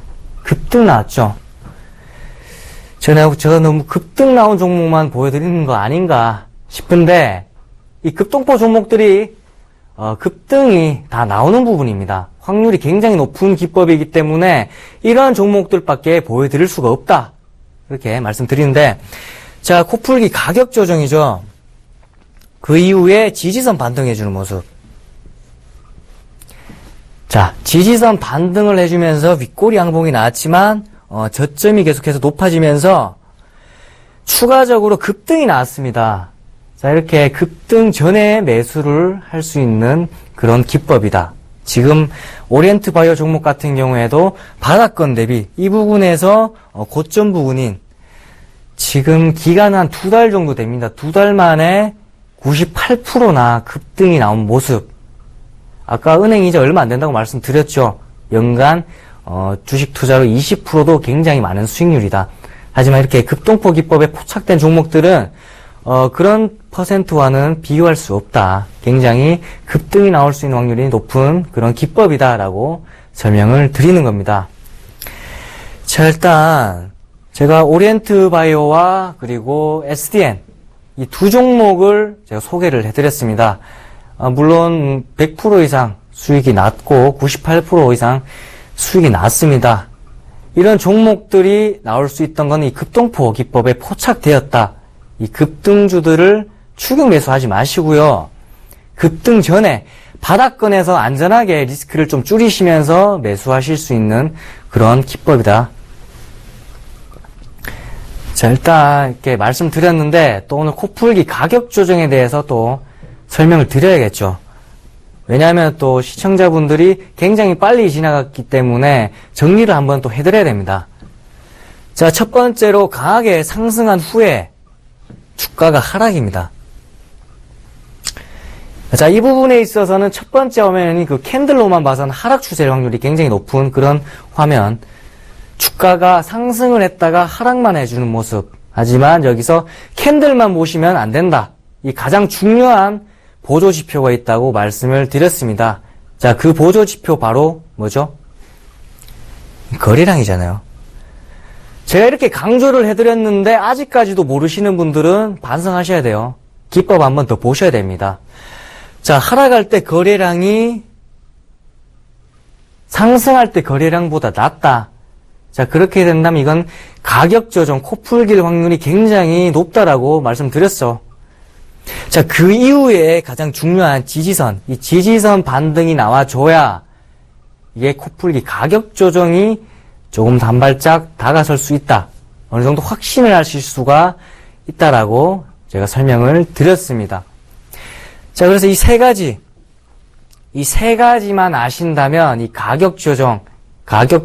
급등 나왔죠. 제가 너무 급등 나온 종목만 보여드리는 거 아닌가 싶은데, 이 급등포 종목들이 급등이 다 나오는 부분입니다. 확률이 굉장히 높은 기법이기 때문에 이러한 종목들밖에 보여드릴 수가 없다. 이렇게 말씀드리는데, 자, 코풀기 가격 조정이죠. 그 이후에 지지선 반등해주는 모습. 자, 지지선 반등을 해주면서 윗꼬리 양봉이 나왔지만 저점이 계속해서 높아지면서 추가적으로 급등이 나왔습니다. 자, 이렇게 급등 전에 매수를 할 수 있는 그런 기법이다. 지금 오리엔트 바이오 종목 같은 경우에도 바닥권 대비 이 부분에서 고점 부분인 지금 기간 한 2달 정도 됩니다. 2달 만에 98%나 급등이 나온 모습. 아까 은행 이자 얼마 안 된다고 말씀드렸죠. 연간 주식 투자로 20%도 굉장히 많은 수익률이다. 하지만 이렇게 급등포 기법에 포착된 종목들은 그런 퍼센트와는 비교할 수 없다. 굉장히 급등이 나올 수 있는 확률이 높은 그런 기법이다라고 설명을 드리는 겁니다. 자, 일단 제가 오리엔트 바이오와 그리고 SDN 이 두 종목을 제가 소개를 해드렸습니다. 물론 100% 이상 수익이 났고 98% 이상 수익이 났습니다. 이런 종목들이 나올 수 있던 건 이 급등포 기법에 포착되었다. 이 급등주들을 추격 매수하지 마시고요. 급등 전에 바닥권에서 안전하게 리스크를 좀 줄이시면서 매수하실 수 있는 그런 기법이다. 자, 일단 이렇게 말씀드렸는데 또 오늘 코풀기 가격 조정에 대해서 또 설명을 드려야겠죠. 왜냐하면 또 시청자분들이 굉장히 빨리 지나갔기 때문에 정리를 한번 또 해드려야 됩니다. 자, 첫 번째로 강하게 상승한 후에 주가가 하락입니다. 자, 이 부분에 있어서는 첫 번째 화면이 그 캔들로만 봐서는 하락 추세일 확률이 굉장히 높은 그런 화면. 주가가 상승을 했다가 하락만 해주는 모습. 하지만 여기서 캔들만 보시면 안 된다. 이 가장 중요한 보조지표가 있다고 말씀을 드렸습니다. 자, 그 보조지표 바로 뭐죠? 거래량이잖아요. 제가 이렇게 강조를 해드렸는데 아직까지도 모르시는 분들은 반성하셔야 돼요. 기법 한번 더 보셔야 됩니다. 자, 하락할 때 거래량이 상승할 때 거래량보다 낮다. 자, 그렇게 된다면 이건 가격 조정, 코풀길 확률이 굉장히 높다라고 말씀드렸죠. 자, 그 이후에 가장 중요한 지지선, 이 지지선 반등이 나와줘야 이게 코풀기 가격 조정이 조금 단발짝 다가설 수 있다. 어느 정도 확신을 하실 수가 있다라고 제가 설명을 드렸습니다. 자, 그래서 이 세 가지만 아신다면 이 가격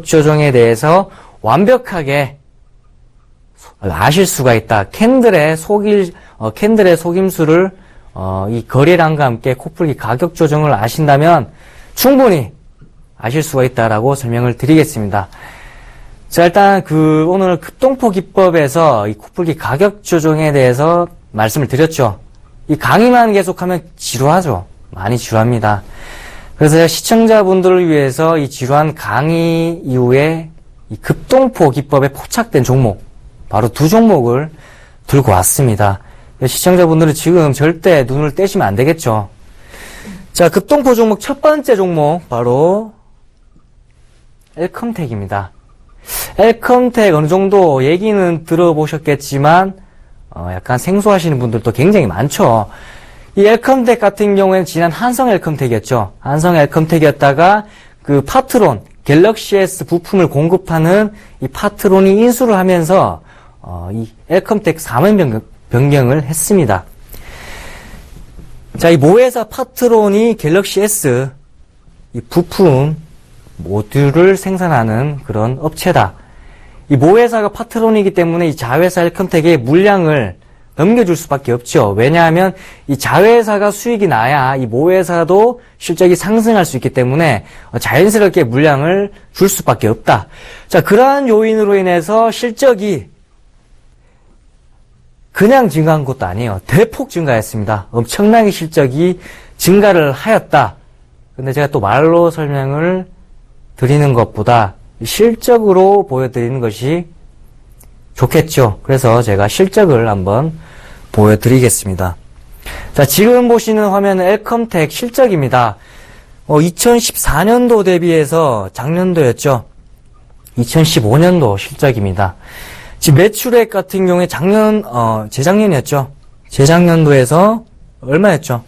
조정에 대해서 완벽하게 아실 수가 있다. 캔들의 속임수를, 이 거래량과 함께 코풀기 가격 조정을 아신다면 충분히 아실 수가 있다라고 설명을 드리겠습니다. 자, 일단 오늘 급동포 기법에서 이 코풀기 가격 조정에 대해서 말씀을 드렸죠. 이 강의만 계속하면 지루하죠. 많이 지루합니다. 그래서 시청자분들을 위해서 이 지루한 강의 이후에 이 급동포 기법에 포착된 종목, 바로 두 종목을 들고 왔습니다. 시청자분들은 지금 절대 눈을 떼시면 안 되겠죠. 자, 급동포 종목 첫 번째 종목, 바로 엘컴텍입니다. 엘컴텍 어느 정도 얘기는 들어보셨겠지만, 약간 생소하시는 분들도 굉장히 많죠. 이 엘컴텍 같은 경우에는 지난 한성 엘컴텍이었죠. 한성 엘컴텍이었다가 그 파트론, 갤럭시 S 부품을 공급하는 이 파트론이 인수를 하면서, 이 엘컴텍 사면 변경을 했습니다. 자, 이 모회사 파트론이 갤럭시 S, 이 부품, 모듈을 생산하는 그런 업체다. 이 모회사가 파트론이기 때문에 이 자회사 엘컴텍에 물량을 넘겨줄 수밖에 없죠. 왜냐하면 이 자회사가 수익이 나야 이 모회사도 실적이 상승할 수 있기 때문에 자연스럽게 물량을 줄 수밖에 없다. 자, 그러한 요인으로 인해서 실적이 그냥 증가한 것도 아니에요. 대폭 증가했습니다. 엄청나게 실적이 증가를 하였다. 근데 제가 또 말로 설명을 드리는 것보다 실적으로 보여드리는 것이 좋겠죠. 그래서 제가 실적을 한번 보여드리겠습니다. 자, 지금 보시는 화면은 엘컴텍 실적입니다. 2014년도 대비해서 작년도였죠. 2015년도 실적입니다. 지금 매출액 같은 경우에 재작년이었죠. 재작년도에서 얼마였죠?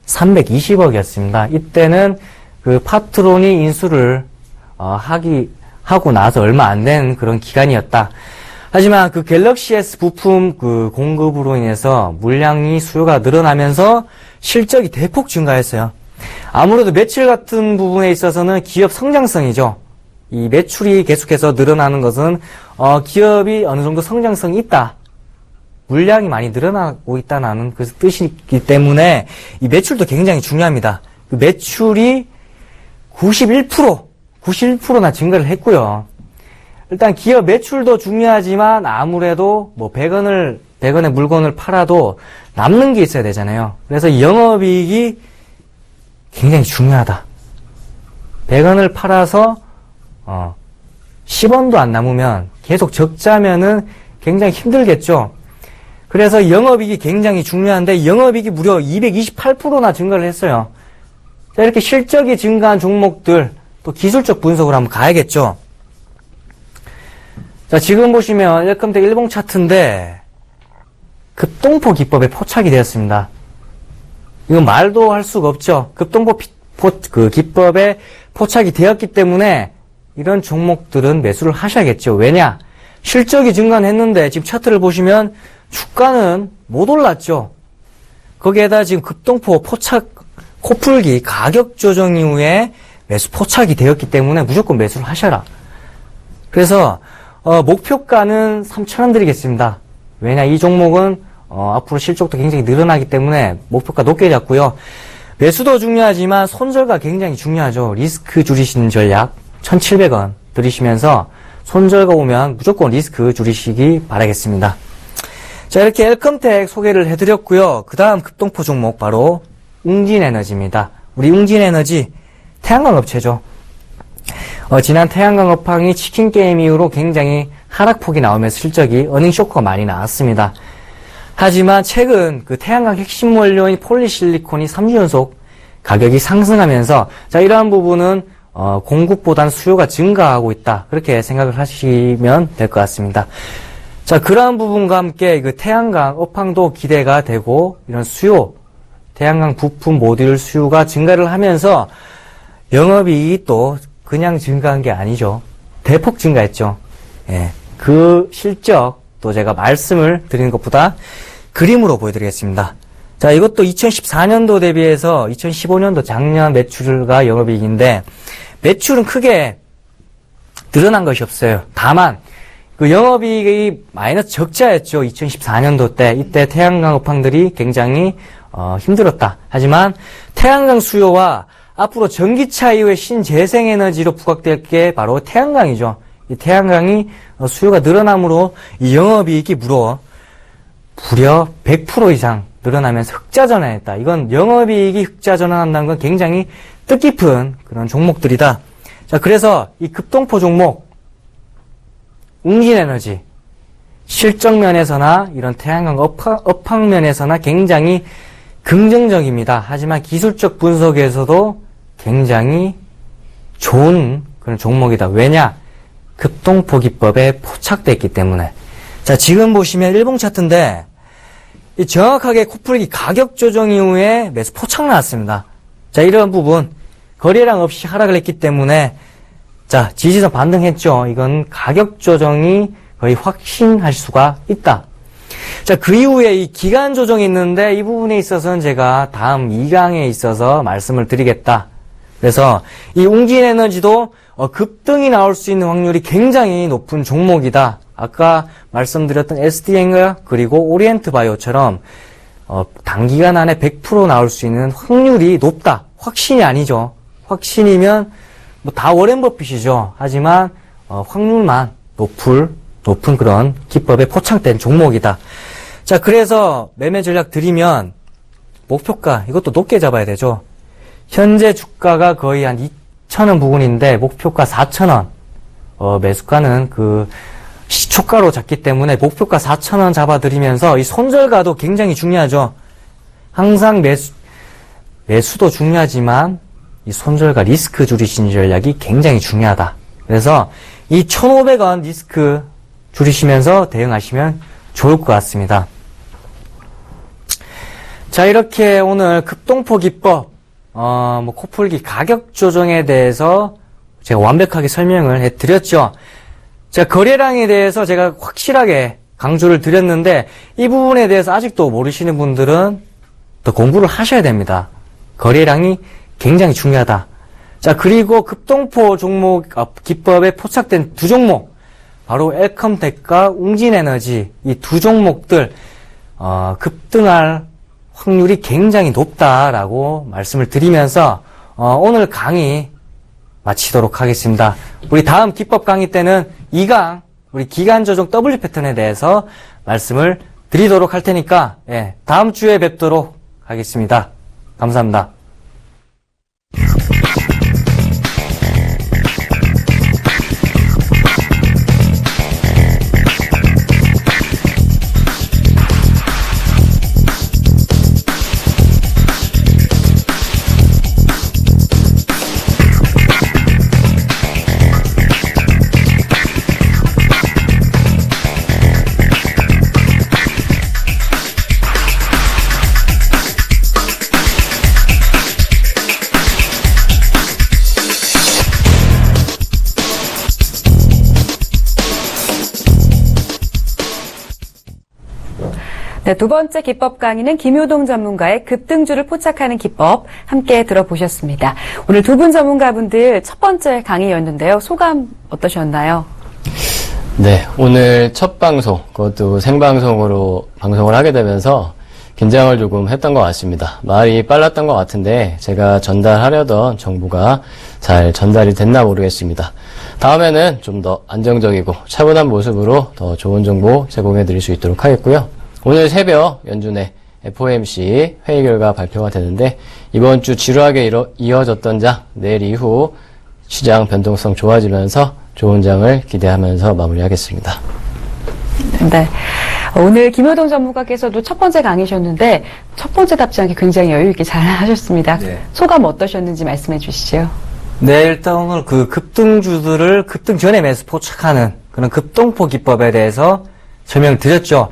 320억이었습니다. 이때는 그 파트론이 인수를 하고 나서 얼마 안 된 그런 기간이었다. 하지만 그 갤럭시 S 부품 그 공급으로 인해서 물량이 수요가 늘어나면서 실적이 대폭 증가했어요. 아무래도 매출 같은 부분에 있어서는 기업 성장성이죠. 이 매출이 계속해서 늘어나는 것은 기업이 어느 정도 성장성이 있다. 물량이 많이 늘어나고 있다는 그 뜻이기 때문에 이 매출도 굉장히 중요합니다. 그 매출이 91%나 증가를 했고요. 일단 기업 매출도 중요하지만 아무래도 뭐 100원의 물건을 팔아도 남는 게 있어야 되잖아요. 그래서 영업이익이 굉장히 중요하다. 100원을 팔아서 10원도 안 남으면 계속 적자면은 굉장히 힘들겠죠. 그래서 영업이익이 굉장히 중요한데 영업이익이 무려 228%나 증가를 했어요. 자, 이렇게 실적이 증가한 종목들 또 기술적 분석을 한번 가야겠죠. 자, 지금 보시면 웰컴텍 일봉 차트인데 급동포 기법에 포착이 되었습니다. 이건 말도 할 수가 없죠. 급동포 기법에 포착이 되었기 때문에 이런 종목들은 매수를 하셔야겠죠. 왜냐? 실적이 증가했는데 지금 차트를 보시면 주가는 못 올랐죠. 거기에다 지금 급동포 포착, 코풀기, 가격 조정 이후에 매수 포착이 되었기 때문에 무조건 매수를 하셔라. 그래서 목표가는 3,000원 드리겠습니다. 왜냐? 이 종목은 앞으로 실적도 굉장히 늘어나기 때문에 목표가 높게 잡고요. 매수도 중요하지만 손절가 굉장히 중요하죠. 리스크 줄이시는 전략 1,700원 들이시면서 손절가 오면 무조건 리스크 줄이시기 바라겠습니다. 자, 이렇게 웰컴텍 소개를 해드렸고요. 그 다음 급동포 종목 바로 웅진에너지입니다. 우리 웅진에너지 태양광 업체죠. 지난 태양광 업황이 치킨 게임 이후로 굉장히 하락폭이 나오면서 실적이 어닝 쇼크가 많이 나왔습니다. 하지만 최근 그 태양광 핵심 원료인 폴리실리콘이 3주 연속 가격이 상승하면서 자, 이러한 부분은 공급보다는 수요가 증가하고 있다. 그렇게 생각을 하시면 될 것 같습니다. 자, 그러한 부분과 함께 그 태양광 업황도 기대가 되고 이런 수요, 태양광 부품 모듈 수요가 증가를 하면서 영업이익이 또 그냥 증가한 게 아니죠. 대폭 증가했죠. 예, 그 실적 또 제가 말씀을 드리는 것보다 그림으로 보여드리겠습니다. 자, 이것도 2014년도 대비해서 2015년도 작년 매출과 영업이익인데 매출은 크게 늘어난 것이 없어요. 다만 그 영업이익이 마이너스 적자였죠. 2014년도 때 이때 태양광 업황들이 굉장히 힘들었다. 하지만 태양광 수요와 앞으로 전기차 이후에 신재생에너지로 부각될 게 바로 태양광이죠. 이 태양광이 수요가 늘어남으로 이 영업이익이 무려 100% 이상 늘어나면서 흑자전환했다. 이건 영업이익이 흑자전환한다는 건 굉장히 뜻깊은 그런 종목들이다. 자, 그래서 이 급동포 종목 웅진에너지 실적면에서나 이런 태양광 업황면에서나 굉장히 긍정적입니다. 하지만 기술적 분석에서도 굉장히 좋은 그런 종목이다. 왜냐? 급동포 기법에 포착되어 있기 때문에. 자, 지금 보시면 일봉 차트인데 이 정확하게 코풀기 가격 조정 이후에 매수 포착 나왔습니다. 자, 이런 부분 거래량 없이 하락을 했기 때문에 자, 지지선 반등했죠. 이건 가격 조정이 거의 확신할 수가 있다. 자, 그 이후에 이 기간 조정이 있는데 이 부분에 있어서는 제가 다음 2강에 있어서 말씀을 드리겠다. 그래서 이 웅진에너지도 급등이 나올 수 있는 확률이 굉장히 높은 종목이다. 아까 말씀드렸던 SD엔과 그리고 오리엔트 바이오처럼 단기간 안에 100% 나올 수 있는 확률이 높다. 확신이 아니죠. 확신이면 뭐 다 워렌 버핏이죠. 하지만 확률만 높은 그런 기법에 포착된 종목이다. 자, 그래서 매매 전략 드리면 목표가 이것도 높게 잡아야 되죠. 현재 주가가 거의 한 2,000원 부근인데 목표가 4,000원. 매수가는 그 시초가로 잡기 때문에 목표가 4,000원 잡아드리면서 이 손절가도 굉장히 중요하죠. 항상 매수도 중요하지만 이 손절가 리스크 줄이시는 전략이 굉장히 중요하다. 그래서 이 1,500원 리스크 줄이시면서 대응하시면 좋을 것 같습니다. 자, 이렇게 오늘 급동포 기법, 코풀기 가격 조정에 대해서 제가 완벽하게 설명을 해드렸죠. 자, 거래량에 대해서 제가 확실하게 강조를 드렸는데 이 부분에 대해서 아직도 모르시는 분들은 더 공부를 하셔야 됩니다. 거래량이 굉장히 중요하다. 자, 그리고 급동포 종목 기법에 포착된 두 종목 바로 웰컴텍과 웅진에너지 이 두 종목들 급등할 확률이 굉장히 높다라고 말씀을 드리면서 오늘 강의 마치도록 하겠습니다. 우리 다음 기법 강의 때는 2강 우리 기간 조정 W 패턴에 대해서 말씀을 드리도록 할 테니까 다음 주에 뵙도록 하겠습니다. 감사합니다. 네, 두 번째 기법 강의는 김효동 전문가의 급등주를 포착하는 기법 함께 들어보셨습니다. 오늘 두 분 전문가분들 첫 번째 강의였는데요. 소감 어떠셨나요? 네, 오늘 첫 방송, 그것도 생방송으로 방송을 하게 되면서 긴장을 조금 했던 것 같습니다. 말이 빨랐던 것 같은데 제가 전달하려던 정보가 잘 전달이 됐나 모르겠습니다. 다음에는 좀 더 안정적이고 차분한 모습으로 더 좋은 정보 제공해 드릴 수 있도록 하겠고요. 오늘 새벽 연준의 FOMC 회의 결과 발표가 되는데 이번 주 지루하게 이어졌던 장 내일 이후 시장 변동성 좋아지면서 좋은 장을 기대하면서 마무리하겠습니다. 네. 오늘 김효동 전문가께서도 첫 번째 강의셨는데 첫 번째 답장이 굉장히 여유 있게 잘 하셨습니다. 네. 소감 어떠셨는지 말씀해 주시죠. 네, 일단 오늘 그 급등주들을 급등 전에 매수 포착하는 그런 급동포 기법에 대해서 설명드렸죠.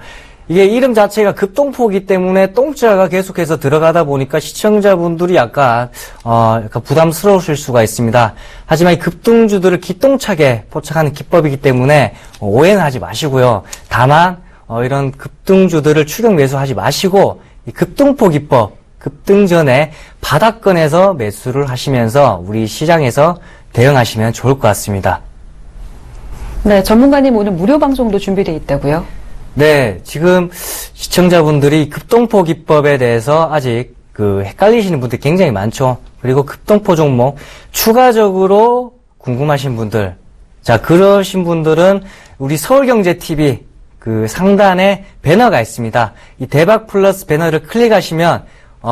이게 이름 자체가 급동포기 때문에 똥자가 계속해서 들어가다 보니까 시청자분들이 약간 부담스러우실 수가 있습니다. 하지만 이 급등주들을 기똥차게 포착하는 기법이기 때문에 오해는 하지 마시고요. 다만 이런 급등주들을 추격 매수하지 마시고 이 급동포 기법, 급등 전에 바닥권에서 매수를 하시면서 우리 시장에서 대응하시면 좋을 것 같습니다. 네, 전문가님 오늘 무료 방송도 준비되어 있다고요? 네, 지금 시청자분들이 급동포 기법에 대해서 아직 헷갈리시는 분들이 굉장히 많죠. 그리고 급동포 종목 추가적으로 궁금하신 분들, 자, 그러신 분들은 우리 서울경제TV 상단에 배너가 있습니다. 이 대박 플러스 배너를 클릭하시면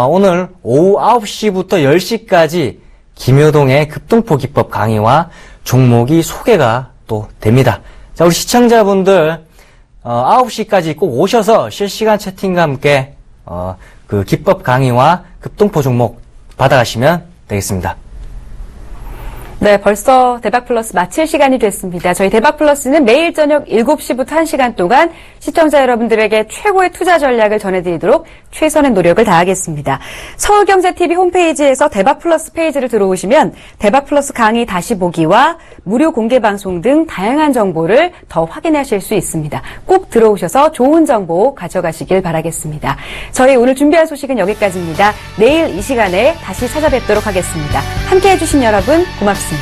오늘 오후 9시부터 10시까지 김효동의 급동포 기법 강의와 종목이 소개가 또 됩니다. 자, 우리 시청자분들 9시까지 꼭 오셔서 실시간 채팅과 함께 기법 강의와 급동포 종목 받아가시면 되겠습니다. 네, 벌써 대박플러스 마칠 시간이 됐습니다. 저희 대박플러스는 매일 저녁 7시부터 1시간 동안 시청자 여러분들에게 최고의 투자 전략을 전해드리도록 최선의 노력을 다하겠습니다. 서울경제TV 홈페이지에서 대박플러스 페이지를 들어오시면 대박플러스 강의 다시 보기와 무료 공개방송 등 다양한 정보를 더 확인하실 수 있습니다. 꼭 들어오셔서 좋은 정보 가져가시길 바라겠습니다. 저희 오늘 준비한 소식은 여기까지입니다. 내일 이 시간에 다시 찾아뵙도록 하겠습니다. 함께해 주신 여러분 고맙습니다.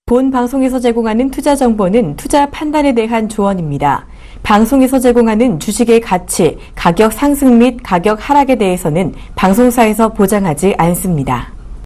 본 방송에서 제공하는 투자 정보는 투자 판단에 대한 조언입니다. 방송에서 제공하는 주식의 가치, 가격 상승 및 가격 하락에 대해서는 방송사에서 보장하지 않습니다.